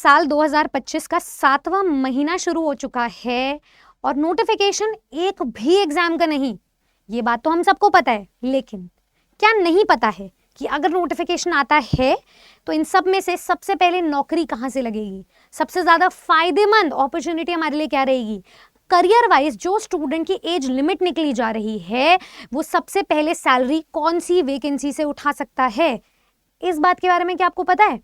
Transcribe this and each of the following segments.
साल 2025 का 7वां महीना शुरू हो चुका है और नोटिफिकेशन एक भी एग्जाम का नहीं। ये बात तो हम सबको पता है, लेकिन क्या नहीं पता है कि अगर नोटिफिकेशन आता है तो इन सब में से सबसे पहले नौकरी कहाँ से लगेगी, सबसे ज़्यादा फायदेमंद अपॉर्चुनिटी हमारे लिए क्या रहेगी, करियर वाइज जो स्टूडेंट की एज लिमिट निकली जा रही है वो सबसे पहले सैलरी कौन सी वैकेंसी से उठा सकता है। इस बात के बारे में क्या आपको पता है?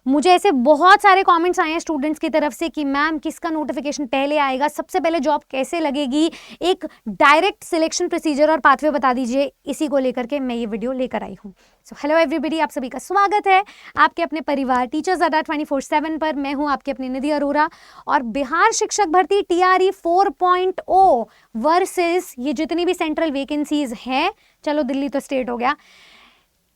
मुझे ऐसे बहुत सारे कमेंट्स आए हैं स्टूडेंट्स की तरफ से कि मैम किसका नोटिफिकेशन पहले आएगा, सबसे पहले जॉब कैसे लगेगी, एक डायरेक्ट सिलेक्शन प्रोसीजर और पाथवे बता दीजिए। इसी को लेकर के मैं ये वीडियो लेकर आई हूँ। सो हेलो एवरीबॉडी, आप सभी का स्वागत है आपके अपने परिवार टीचर्स अड्डा 24/7 पर। मैं हूँ आपकी अपनी निधि अरोरा और बिहार शिक्षक भर्ती TRE 4.0 वर्सेस ये जितनी भी सेंट्रल वैकेंसीज हैं, चलो दिल्ली तो स्टेट हो गया,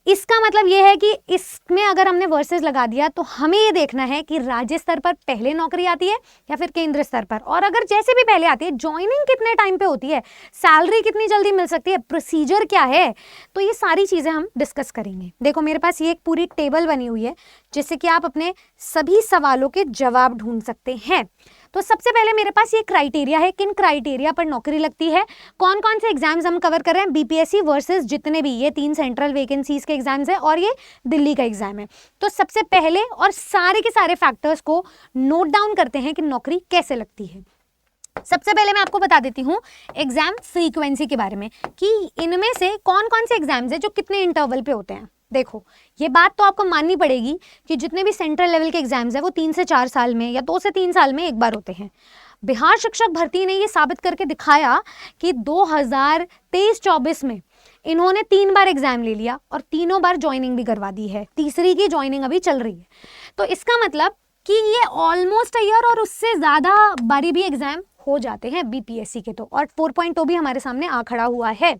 इसका मतलब ये है कि इसमें अगर हमने वर्सेस लगा दिया तो हमें ये देखना है कि राज्य स्तर पर पहले नौकरी आती है या फिर केंद्र स्तर पर, और अगर जैसे भी पहले आती है ज्वाइनिंग कितने टाइम पे होती है, सैलरी कितनी जल्दी मिल सकती है, प्रोसीजर क्या है, तो ये सारी चीज़ें हम डिस्कस करेंगे। देखो मेरे पास ये एक पूरी टेबल बनी हुई है जिससे कि आप अपने सभी सवालों के जवाब ढूंढ सकते हैं। तो सबसे पहले मेरे पास ये क्राइटेरिया है, किन क्राइटेरिया पर नौकरी लगती है, कौन कौन से एग्जाम्स हम कवर कर रहे हैं, BPSC वर्सेस जितने भी ये 3 सेंट्रल वैकेंसीज के एग्जाम्स है और ये दिल्ली का एग्जाम है। तो सबसे पहले और सारे के सारे फैक्टर्स को नोट डाउन करते हैं कि नौकरी कैसे लगती है। सबसे पहले मैं आपको बता देती हूँ एग्जाम फ्रीक्वेंसी के बारे में कि इनमें से कौन कौन से एग्जाम्स है जो कितने इंटरवल पे होते हैं। देखो ये बात तो आपको माननी पड़ेगी कि जितने भी सेंट्रल लेवल के एग्जाम्स हैं वो 3 से 4 साल में या 2 से 3 साल में एक बार होते हैं। बिहार शिक्षक भर्ती ने ये साबित करके दिखाया कि 2023-24 में इन्होंने 3 बार एग्जाम ले लिया और तीनों बार ज्वाइनिंग भी करवा दी है, तीसरी की ज्वाइनिंग अभी चल रही है। तो इसका मतलब कि ये ऑलमोस्ट ईयर और उससे ज़्यादा बारी भी एग्जाम हो जाते हैं BPSC के तो, और 4.0 भी हमारे सामने आ खड़ा हुआ है।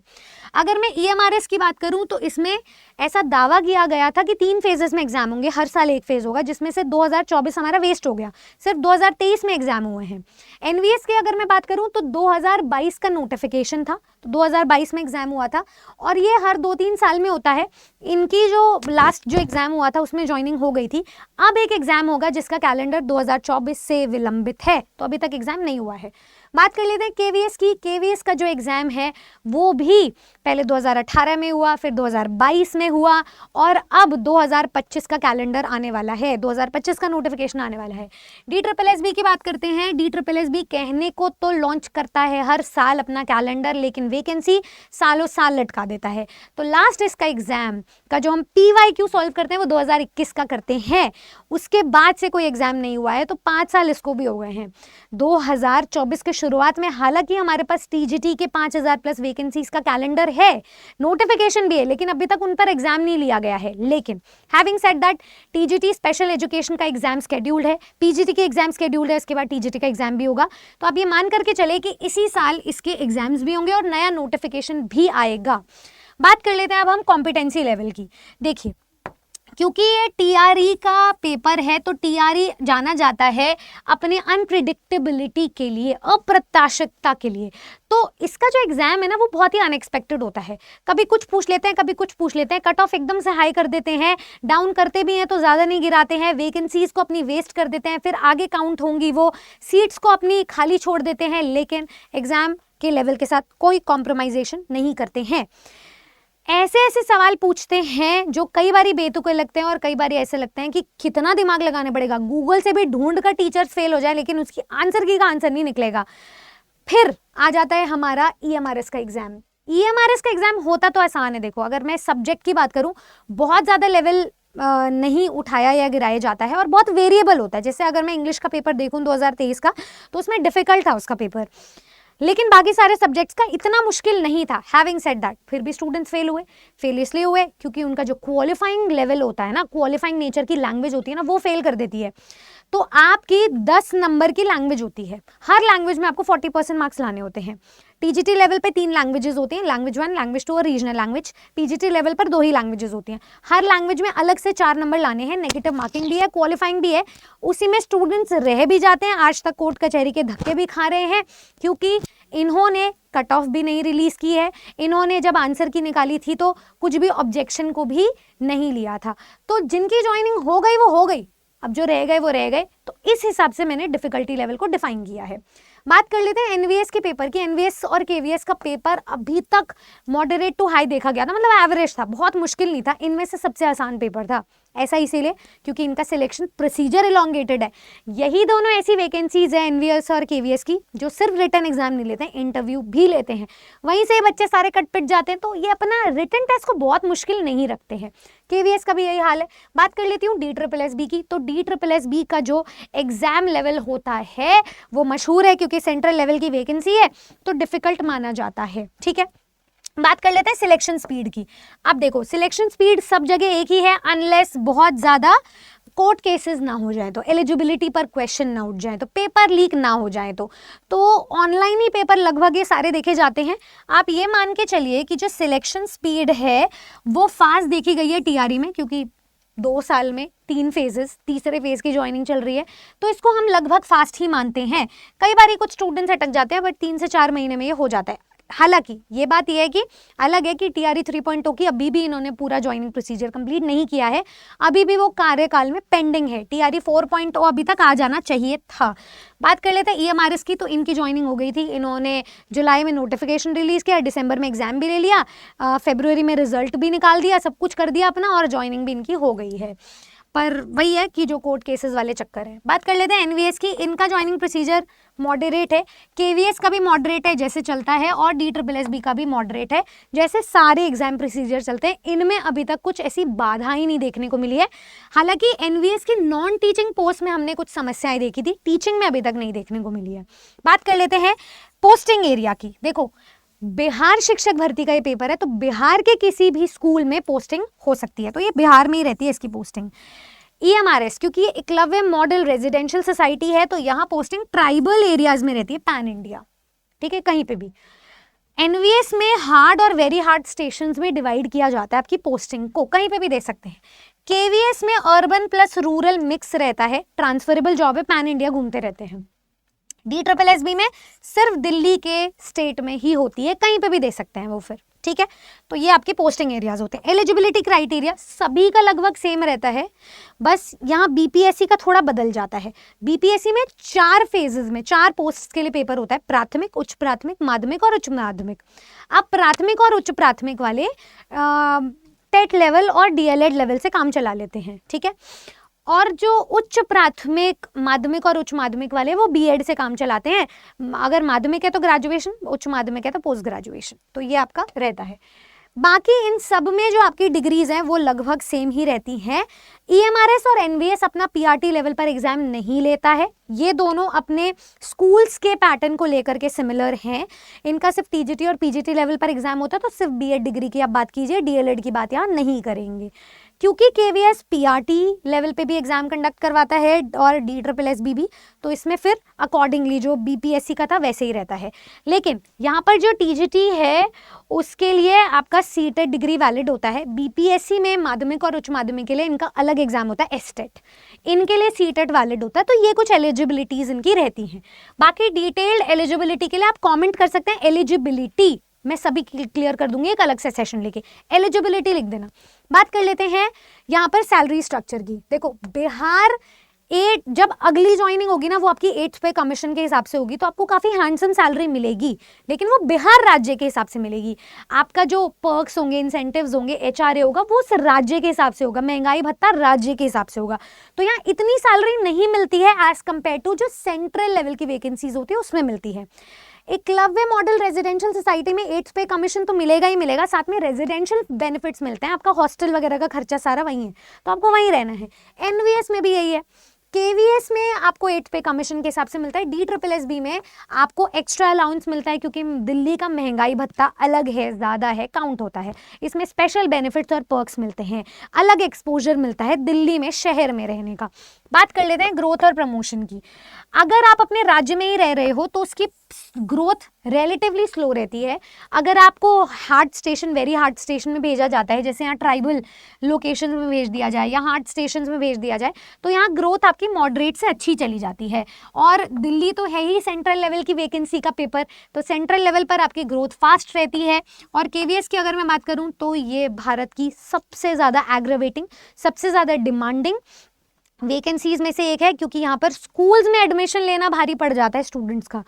अगर मैं EMRS की बात करूं तो इसमें ऐसा दावा किया गया था कि 3 फेजेस में एग्जाम होंगे, हर साल एक फेज होगा, जिसमें से 2024 हमारा वेस्ट हो गया, सिर्फ 2023 में एग्जाम हुए हैं। NVS की अगर मैं बात करूं तो 2022 का नोटिफिकेशन था, तो 2022 में एग्जाम हुआ था और ये हर 2-3 साल में होता है। इनकी जो लास्ट जो एग्जाम हुआ था उसमें ज्वाइनिंग हो गई थी। अब एक एग्जाम होगा जिसका कैलेंडर 2024 से विलंबित है, तो अभी तक एग्जाम नहीं हुआ है। बात कर लेते हैं KVS की। KVS का जो एग्जाम है वो भी पहले 2018 में हुआ, फिर 2022 में हुआ और अब 2025 का कैलेंडर आने वाला है, 2025 का नोटिफिकेशन आने वाला है। DSSB की बात करते हैं। DSSB कहने को तो लॉन्च करता है हर साल अपना कैलेंडर, लेकिन वैकेंसी सालों साल लटका देता है। तो लास्ट इसका एग्जाम का जो हम PYQ सॉल्व करते हैं वो 2021 का करते हैं, उसके बाद से कोई एग्जाम नहीं हुआ है, तो 5 साल इसको भी हो गए हैं। 2024 के शुरुआत में हालांकि हमारे पास TGT के 5000 प्लस वैकेंसीज का कैलेंडर है, नोटिफिकेशन भी है, लेकिन अभी तक उन पर एग्जाम नहीं लिया गया है। लेकिन having said that TGT special education का एग्जाम शेड्यूल्ड है, PGT के एग्जाम शेड्यूल्ड है, उसके बाद TGT का एग्जाम भी होगा। तो आप ये मान करके चले कि इसी साल इसके एग्जाम्स भी होंगे और नया नोटिफिकेशन भी आएगा। बात कर लेते हैं अब हम कॉम्पिटेंसी लेवल की। देखिए क्योंकि ये TRE का पेपर है तो TRE जाना जाता है अपने अनप्रिडिक्टेबिलिटी के लिए, अप्रत्याशितता के लिए। तो इसका जो एग्जाम है ना वो बहुत ही अनएक्सपेक्टेड होता है, कभी कुछ पूछ लेते हैं, कभी कुछ पूछ लेते हैं, कट ऑफ एकदम से हाई कर देते हैं, डाउन करते भी हैं तो ज़्यादा नहीं गिराते हैं, वैकेंसीज को अपनी वेस्ट कर देते हैं, फिर आगे काउंट होंगी वो सीट्स को अपनी खाली छोड़ देते हैं, लेकिन एग्जाम के लेवल के साथ कोई कॉम्प्रोमाइजेशन नहीं करते हैं। ऐसे ऐसे सवाल पूछते हैं जो कई बार बेतुके लगते हैं और कई बार ऐसे लगते हैं कि कितना दिमाग लगाना पड़ेगा, गूगल से भी ढूंढ कर टीचर्स फेल हो जाए लेकिन उसकी आंसर की का आंसर नहीं निकलेगा। फिर आ जाता है हमारा EMRS का एग्जाम। EMRS का एग्जाम होता तो आसान है। देखो अगर मैं सब्जेक्ट की बात करूं, बहुत ज़्यादा लेवल नहीं उठाया या गिराया जाता है और बहुत वेरिएबल होता है। जैसे अगर मैं इंग्लिश का पेपर देखूं 2023 का, तो उसमें डिफिकल्ट था उसका पेपर, लेकिन बाकी सारे सब्जेक्ट्स का इतना मुश्किल नहीं था। हैविंग सेड दैट फिर भी स्टूडेंट्स फेल हुए। फेल इसलिए हुए क्योंकि उनका जो क्वालिफाइंग लेवल होता है ना, क्वालिफाइंग नेचर की लैंग्वेज होती है ना, वो फेल कर देती है। तो आपकी 10 नंबर की लैंग्वेज होती है, हर लैंग्वेज में आपको 40% मार्क्स लाने होते हैं। TGT लेवल पे 3 लैंग्वेजेस होती हैं, लैंग्वेज 1, लैंग्वेज 2 और रीजनल लैंग्वेज। PGT लेवल पर 2 ही लैंग्वेजेस होती हैं। हर लैंग्वेज में अलग से 4 नंबर लाने हैं, नेगेटिव मार्किंग भी है, क्वालिफाइंग भी है। उसी में स्टूडेंट्स रह भी जाते हैं, आज तक कोर्ट कचहरी के धक्के भी खा रहे हैं क्योंकि इन्होंने कट ऑफ भी नहीं रिलीज की है, इन्होंने जब आंसर की निकाली थी तो कुछ भी ऑब्जेक्शन को भी नहीं लिया था। तो जिनकी ज्वाइनिंग हो गई वो हो गई, अब जो रह गए वो रह गए, तो इस हिसाब से मैंने डिफिकल्टी लेवल को डिफाइन किया है। बात कर लेते हैं एनवीएस के पेपर की। एनवीएस और केवीएस का पेपर अभी तक मॉडरेट टू हाई देखा गया था, मतलब एवरेज था, बहुत मुश्किल नहीं था, इनमें से सबसे आसान पेपर था। ऐसा इसीलिए क्योंकि इनका सिलेक्शन प्रोसीजर इलॉन्गेटेड है। यही दोनों ऐसी वैकेंसीज है एनवीएस और केवीएस की जो सिर्फ रिटन एग्जाम नहीं लेते हैं, इंटरव्यू भी लेते हैं, वहीं से बच्चे सारे कट पिट जाते हैं, तो ये अपना रिटन टेस्ट को बहुत मुश्किल नहीं रखते हैं। केवीएस का भी यही हाल है। बात कर लेती हूँ DSSB की। तो DSSB का जो एग्जाम लेवल होता है वो मशहूर है क्योंकि सेंट्रल लेवल की वैकेंसी है, तो डिफिकल्ट माना जाता है। ठीक है, बात कर लेते हैं सिलेक्शन स्पीड की। अब देखो सिलेक्शन स्पीड सब जगह एक ही है, अनलेस बहुत ज्यादा कोर्ट केसेस ना हो जाए, तो एलिजिबिलिटी पर क्वेश्चन ना उठ जाए, तो पेपर लीक ना हो जाए, तो ऑनलाइन ही पेपर लगभग ये सारे देखे जाते हैं। आप ये मान के चलिए कि जो सिलेक्शन स्पीड है वो फास्ट देखी गई है टीआरई में, क्योंकि 2 साल में 3 फेजेस, तीसरे फेज की ज्वाइनिंग चल रही है, तो इसको हम लगभग फास्ट ही मानते हैं। कई बार कुछ स्टूडेंट्स अटक जाते हैं, बट 3 से 4 महीने में ये हो जाता है। हालांकि ये बात यह है कि अलग है कि टीआरई 3.0 की अभी भी इन्होंने पूरा ज्वाइनिंग प्रोसीजर कंप्लीट नहीं किया है, अभी भी वो कार्यकाल में पेंडिंग है। टीआरई 4.0 अभी तक आ जाना चाहिए था। बात कर लेते हैं ईएमआरएस की। तो इनकी ज्वाइनिंग हो गई थी, इन्होंने जुलाई में नोटिफिकेशन रिलीज किया, दिसंबर में एग्जाम भी ले लिया, फरवरी में रिजल्ट भी निकाल दिया, सब कुछ कर दिया अपना, और ज्वाइनिंग भी इनकी हो गई है। पर वही है कि जो कोर्ट केसेस वाले चक्कर है। बात कर लेते हैं एनवीएस की। इनका ज्वाइनिंग प्रोसीजर मॉडरेट है, केवीएस का भी मॉडरेट है जैसे चलता है, और DSSB का भी मॉडरेट है जैसे सारे एग्जाम प्रोसीजर चलते हैं। इनमें अभी तक कुछ ऐसी बाधा ही नहीं देखने को मिली है। हालांकि एनवीएस की नॉन टीचिंग पोस्ट में हमने कुछ समस्याएं देखी थी, टीचिंग में अभी तक नहीं देखने को मिली है। बात कर लेते हैं पोस्टिंग एरिया की। देखो बिहार शिक्षक भर्ती का ये पेपर है, तो बिहार के किसी भी स्कूल में पोस्टिंग हो सकती है, तो ये बिहार में ही रहती है इसकी पोस्टिंग। ईएमआरएस, क्योंकि ये एकलव्य मॉडल रेजिडेंशियल सोसाइटी है, तो यहाँ पोस्टिंग ट्राइबल एरियाज में रहती है, पैन इंडिया। ठीक है, कहीं पे भी। एनवीएस में हार्ड और वेरी हार्ड स्टेशंस में डिवाइड किया जाता है आपकी पोस्टिंग को, कहीं पे भी दे सकते हैं। केवीएस में अर्बन प्लस रूरल मिक्स रहता है, ट्रांसफरेबल जॉब है, पैन इंडिया घूमते रहते हैं। DSSB में सिर्फ दिल्ली के स्टेट में ही होती है, कहीं पे भी दे सकते हैं वो फिर। ठीक है, तो ये आपके पोस्टिंग एरियाज होते हैं। एलिजिबिलिटी क्राइटेरिया सभी का लगभग सेम रहता है, बस यहाँ बीपीएससी का थोड़ा बदल जाता है। बीपीएससी में 4 फेजेस में 4 पोस्ट के लिए पेपर होता है, प्राथमिक, उच्च प्राथमिक, माध्यमिक और उच्च माध्यमिक। अब प्राथमिक और उच्च प्राथमिक वाले टेट लेवल और डीएलएड लेवल से काम चला लेते हैं। ठीक है, और जो उच्च प्राथमिक, माध्यमिक और उच्च माध्यमिक वाले वो बीएड से काम चलाते हैं। अगर माध्यमिक है तो ग्रेजुएशन, उच्च माध्यमिक है तो पोस्ट ग्रेजुएशन, तो ये आपका रहता है। बाकी इन सब में जो आपकी डिग्रीज हैं वो लगभग सेम ही रहती हैं। ईएमआरएस और एनवीएस अपना पीआरटी लेवल पर एग्जाम नहीं लेता है, ये दोनों अपने स्कूल्स के पैटर्न को लेकर के सिमिलर हैं। इनका सिर्फ टीजीटी और पीजीटी लेवल पर एग्जाम होता है, तो सिर्फ बीएड डिग्री की आप बात कीजिए, डीएलएड की बात यहाँ नहीं करेंगे। क्योंकि केवीएस पीआरटी लेवल पे भी एग्जाम कंडक्ट करवाता है और DSSB भी, तो इसमें फिर अकॉर्डिंगली जो बीपीएससी का था वैसे ही रहता है। लेकिन यहाँ पर जो टीजीटी है उसके लिए आपका सीटेट डिग्री वैलिड होता है। बीपीएससी में माध्यमिक और उच्च माध्यमिक के लिए इनका अलग एग्जाम होता है, एसटेट, इनके लिए सीटेट वैलिड होता है। तो ये कुछ एलिजिबिलिटीज इनकी रहती हैं। बाकी डिटेल्ड एलिजिबिलिटी के लिए आप कॉमेंट कर सकते हैं, एलिजिबिलिटी मैं सभी क्लियर कर दूंगी एक अलग से सेशन लेके, एलिजिबिलिटी लिख देना। बात कर लेते हैं यहाँ पर सैलरी स्ट्रक्चर की। देखो बिहार जब अगली ज्वाइनिंग होगी ना वो आपकी 8th पे कमीशन के हिसाब से होगी, तो आपको काफी हैंडसम सैलरी मिलेगी, लेकिन वो बिहार राज्य के हिसाब से मिलेगी। आपका जो पर्क्स होंगे, इंसेंटिव्स होंगे, एचआरए होगा, वो उस राज्य के हिसाब से होगा, महंगाई भत्ता राज्य के हिसाब से होगा। तो यहाँ इतनी सैलरी नहीं मिलती है एज कंपेयर टू जो सेंट्रल लेवल की वैकेंसीज होती है उसमें मिलती है। एकलव्य मॉडल रेजिडेंशियल सोसाइटी में 8th पे कमीशन तो मिलेगा ही मिलेगा, साथ में रेजिडेंशियल बेनिफिट्स मिलते हैं, आपका हॉस्टल वगैरह का खर्चा सारा वही है, तो आपको वहीं रहना है। एनवीएस में भी यही है। केवीएस में आपको 8th पे कमीशन के हिसाब से मिलता है। DSSB में आपको एक्स्ट्रा अलाउंस मिलता है, क्योंकि दिल्ली का महंगाई भत्ता अलग है, ज़्यादा है, काउंट होता है, इसमें स्पेशल बेनिफिट्स और पर्क्स मिलते हैं, अलग एक्सपोजर मिलता है दिल्ली में शहर में रहने का। बात कर लेते हैं ग्रोथ और प्रमोशन की। अगर आप अपने राज्य में ही रह रहे हो तो उसकी ग्रोथ रिलेटिवली स्लो रहती है। अगर आपको hard station, very hard station में भेजा जाता है, जैसे यहाँ ट्राइबल लोकेशन में भेज दिया जाए या हार्ड स्टेशन में भेज दिया जाए, तो यहाँ ग्रोथ आपकी मॉडरेट से अच्छी चली जाती है। और दिल्ली तो है ही सेंट्रल लेवल की वैकेंसी का पेपर, तो सेंट्रल लेवल पर आपकी ग्रोथ फास्ट रहती है। और केवीएस की अगर मैं बात करूँ तो ये भारत की सबसे ज़्यादा एग्रेवेटिंग, सबसे ज़्यादा डिमांडिंग वैकेंसीज में से एक है, क्योंकि यहाँ पर स्कूल्स में एडमिशन लेना भारी पड़ जाता है स्टूडेंट्स का।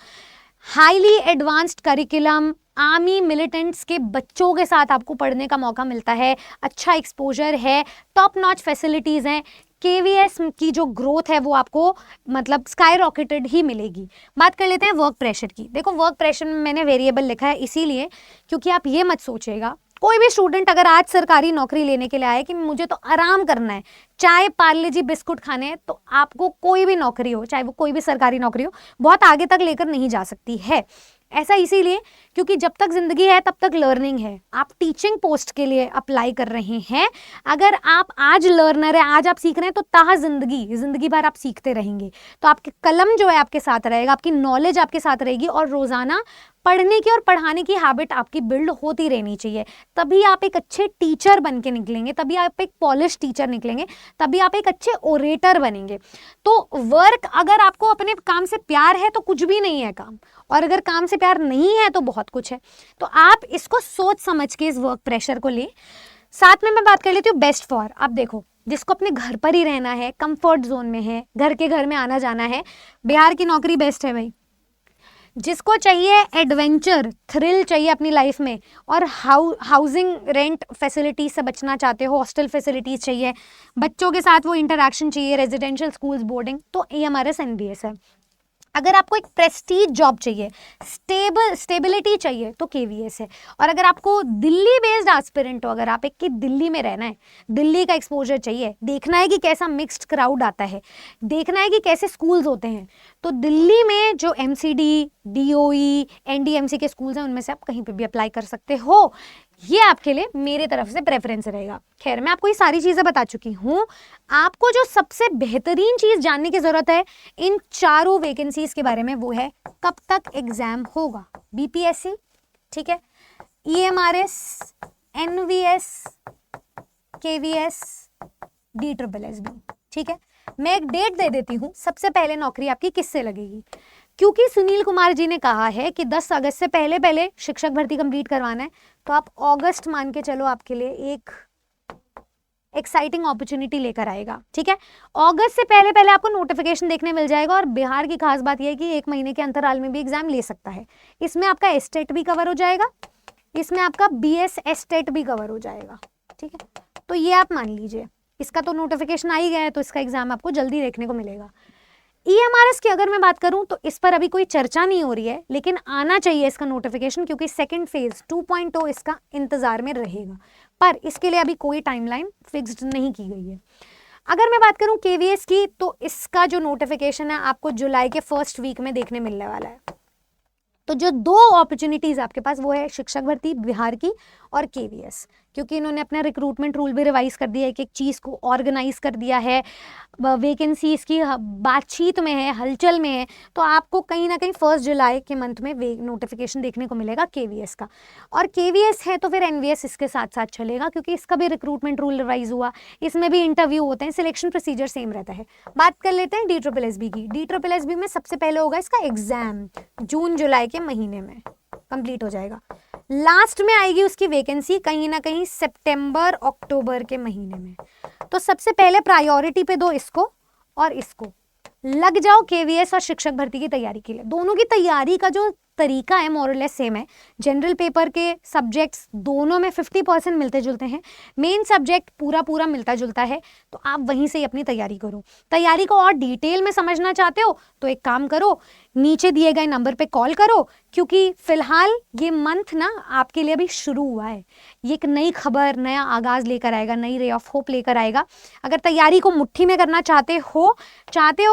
Highly advanced curriculum, army militants के बच्चों के साथ आपको पढ़ने का मौका मिलता है, अच्छा एक्सपोजर है, टॉप नॉच फैसिलिटीज़ हैं। केवीएस की जो ग्रोथ है वो आपको मतलब स्काई रॉकेटेड ही मिलेगी। बात कर लेते हैं वर्क प्रेशर की। देखो, वर्क प्रेशर में मैंने वेरिएबल लिखा है इसीलिए क्योंकि आप ये मत सोचिएगा, कोई भी स्टूडेंट अगर आज सरकारी नौकरी लेने के लिए आए कि मुझे तो आराम करना है, चाय पार्ले जी बिस्कुट खाने हैं, तो आपको कोई भी नौकरी हो, चाहे वो कोई भी सरकारी नौकरी हो, बहुत आगे तक लेकर नहीं जा सकती है। ऐसा इसीलिए क्योंकि जब तक जिंदगी है तब तक लर्निंग है। आप टीचिंग पोस्ट के लिए अप्लाई कर रहे हैं, अगर आप आज लर्नर है, आज आप सीख रहे हैं, तो ताहा जिंदगी भर आप सीखते रहेंगे। तो आपके कलम जो है आपके साथ रहेगा, आपकी नॉलेज आपके साथ रहेगी, और रोजाना पढ़ने की और पढ़ाने की हैबिट आपकी बिल्ड होती रहनी चाहिए। तभी आप एक अच्छे टीचर बन के निकलेंगे, तभी आप एक पॉलिश टीचर निकलेंगे, तभी आप एक अच्छे ओरेटर बनेंगे। तो वर्क, अगर आपको अपने काम से प्यार है तो कुछ भी नहीं है काम, और अगर काम से प्यार नहीं है तो बहुत कुछ है। तो आप इसको सोच समझ के इस वर्क प्रेशर को ले। साथ में मैं बात कर लेती हूँ बेस्ट फॉर। आप देखो, जिसको अपने घर पर ही रहना है, कंफर्ट जोन में है, घर के घर में आना जाना है, बिहार की नौकरी बेस्ट है भाई। जिसको चाहिए एडवेंचर, थ्रिल चाहिए अपनी लाइफ में, और हाउसिंग रेंट फैसिलिटीज से बचना चाहते हो, हॉस्टल फैसिलिटीज चाहिए, बच्चों के साथ वो इंटरेक्शन चाहिए, रेजिडेंशियल स्कूल्स, बोर्डिंग, तो EMRS NVS है। अगर आपको एक प्रेस्टीज जॉब चाहिए, स्टेबिलिटी चाहिए, तो KVS है। और अगर आपको दिल्ली बेस्ड एस्पिरेंट हो, अगर आप एक कि दिल्ली में रहना है, दिल्ली का एक्सपोजर चाहिए, देखना है कि कैसा मिक्स्ड क्राउड आता है, देखना है कि कैसे स्कूल्स होते हैं, तो दिल्ली में जो MCD, DOE, NDMC के स्कूल्स हैं, उनमें से आप कहीं पे भी अप्लाई कर सकते हो। ये आपके लिए मेरे तरफ से प्रेफरेंस रहेगा। खैर, मैं आपको ये सारी चीज़ें बता चुकी हूँ। आपको जो सबसे बेहतरीन चीज़ जानने की ज़रूरत है इन चारों वैकेंसीज के बारे में, वो है कब तक एग्जाम होगा। BPSC, ठीक है, EMRS, NVS, KVS, DSSB, ठीक है। मैं एक डेट दे देती हूँ, सबसे पहले नौकरी आपकी किससे लगेगी, क्योंकि सुनील कुमार जी ने कहा है कि 10 अगस्त से पहले शिक्षक भर्ती कंप्लीट करवाना है, तो आप अगस्त मान के चलो, आपके लिए एक एक्साइटिंग अपॉर्चुनिटी लेकर आएगा, ठीक है। अगस्त से पहले आपको नोटिफिकेशन देखने मिल जाएगा। और बिहार की खास बात यह है कि 1 महीने के अंतराल में भी एग्जाम ले सकता है। इसमें आपका एस्टेट भी कवर हो जाएगा, इसमें आपका BS एस्टेट भी कवर हो जाएगा, ठीक है। तो ये आप मान लीजिए, इसका तो नोटिफिकेशन आ ही गया है, तो इसका एग्जाम आपको जल्दी देखने को मिलेगा। EMRS की अगर मैं बात करूं तो इस पर अभी कोई चर्चा नहीं हो रही है, लेकिन आना चाहिए इसका नोटिफिकेशन, क्योंकि सेकंड फेज 2.0 इसका इंतजार में रहेगा, पर इसके लिए अभी कोई टाइमलाइन फिक्स्ड नहीं की गई है। अगर मैं बात करूं KVS की, तो इसका जो नोटिफिकेशन है आपको जुलाई के फर्स्ट वीक में देखने मिलने वाला है। तो जो 2 अपॉर्चुनिटीज आपके पास, वो है शिक्षक भर्ती बिहार की और KVS, क्योंकि इन्होंने अपना रिक्रूटमेंट रूल भी रिवाइज कर दिया है, एक चीज़ को ऑर्गेनाइज कर दिया है, वैकेंसीज की बातचीत में है, हलचल में है। तो आपको कहीं ना कहीं 1 जुलाई के मंथ में नोटिफिकेशन देखने को मिलेगा KVS का। और KVS है तो फिर NVS इसके साथ साथ चलेगा, क्योंकि इसका भी रिक्रूटमेंट रूल रिवाइज हुआ, इसमें भी इंटरव्यू होते हैं, सिलेक्शन प्रोसीजर सेम रहता है। बात कर लेते हैं DSSB की। DSSB में सबसे पहले होगा इसका एग्जाम, जून जुलाई के महीने में कंप्लीट हो जाएगा। लास्ट में आएगी उसकी वैकेंसी कहीं ना कहीं सितंबर अक्टूबर के महीने में। तो सबसे पहले प्रायोरिटी पे दो इसको और इसको, लग जाओ KVS और शिक्षक भर्ती की तैयारी के लिए। दोनों की तैयारी का जो तरीका है मोरलेस सेम है। जनरल पेपर के सब्जेक्ट्स दोनों में 50% मिलते जुलते हैं, मेन सब्जेक्ट पूरा मिलता जुलता है। तो आप वहीं से ही अपनी तैयारी करो। तैयारी को और डिटेल में समझना चाहते हो तो एक काम करो, नीचे दिए गए नंबर पे कॉल करो, क्योंकि फिलहाल ये मंथ ना आपके लिए अभी शुरू हुआ है। ये एक नई खबर, नया आगाज लेकर आएगा, नई रे ऑफ होप लेकर आएगा। अगर तैयारी को मुट्ठी में करना चाहते हो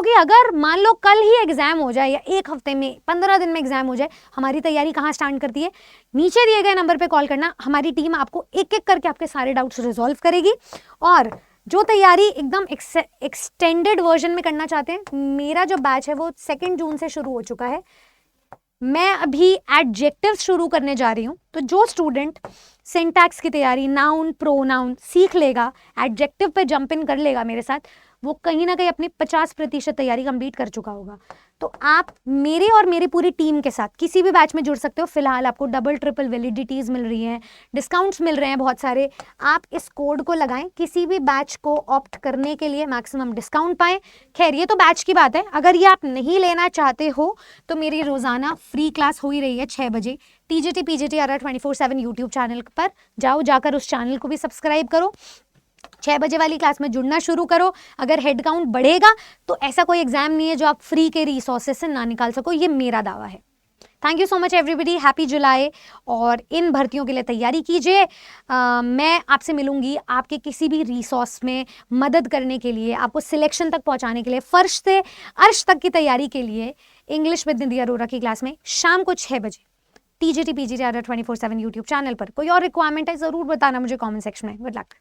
कि अगर मान लो कल ही एग्जाम हो जाए या 1 हफ्ते में 15 दिन में एग्जाम हो जाए, हमारी तैयारी कहाँ स्टार्ट करती है, नीचे दिए गए नंबर पे कॉल करना। हमारी टीम आपको एक एक करके आपके सारे डाउट्स रिजॉल्व करेगी। और जो तैयारी एकदम एक्सटेंडेड वर्जन में करना चाहते हैं, मेरा जो बैच है वो 2 जून से शुरू हो चुका है। मैं अभी एडजेक्टिव्स शुरू करने जा रही हूँ। तो जो स्टूडेंट सिंटैक्स की तैयारी, नाउन प्रोनाउन सीख लेगा, एडजेक्टिव पे जंप इन कर लेगा मेरे साथ, वो कहीं ना कहीं अपनी 50% तैयारी कंप्लीट कर चुका होगा। तो आप मेरे और मेरी पूरी टीम के साथ किसी भी बैच में जुड़ सकते हो। फिलहाल आपको डबल ट्रिपल वैलिडिटीज़ मिल रही हैं, डिस्काउंट्स मिल रहे हैं बहुत सारे। आप इस कोड को लगाएं, किसी भी बैच को ऑप्ट करने के लिए मैक्सिमम डिस्काउंट पाएं। खैर ये तो बैच की बात है, अगर ये आप नहीं लेना चाहते हो तो मेरी रोज़ाना फ्री क्लास हो ही रही है 6 बजे TGT PGT RR 24/7 YouTube channel पर। जाकर उस चैनल को भी सब्सक्राइब करो, 6 बजे वाली क्लास में जुड़ना शुरू करो। अगर हेड काउंट बढ़ेगा तो ऐसा कोई एग्जाम नहीं है जो आप फ्री के रिसोर्सेज से ना निकाल सको, ये मेरा दावा है। Thank you so much everybody, happy July, और इन भर्तियों के लिए तैयारी कीजिए। मैं आपसे मिलूंगी आपके किसी भी रिसोर्स में मदद करने के लिए, आपको सिलेक्शन तक पहुंचाने के लिए, फर्श से अर्श तक की तैयारी के लिए इंग्लिश विद निधि अरोरा की क्लास में शाम को 6 बजे TGT PGT RR 24/7 YouTube channel पर। कोई और रिक्वायरमेंट है ज़रूर बताना मुझे कॉमेंट सेक्शन में। Good luck.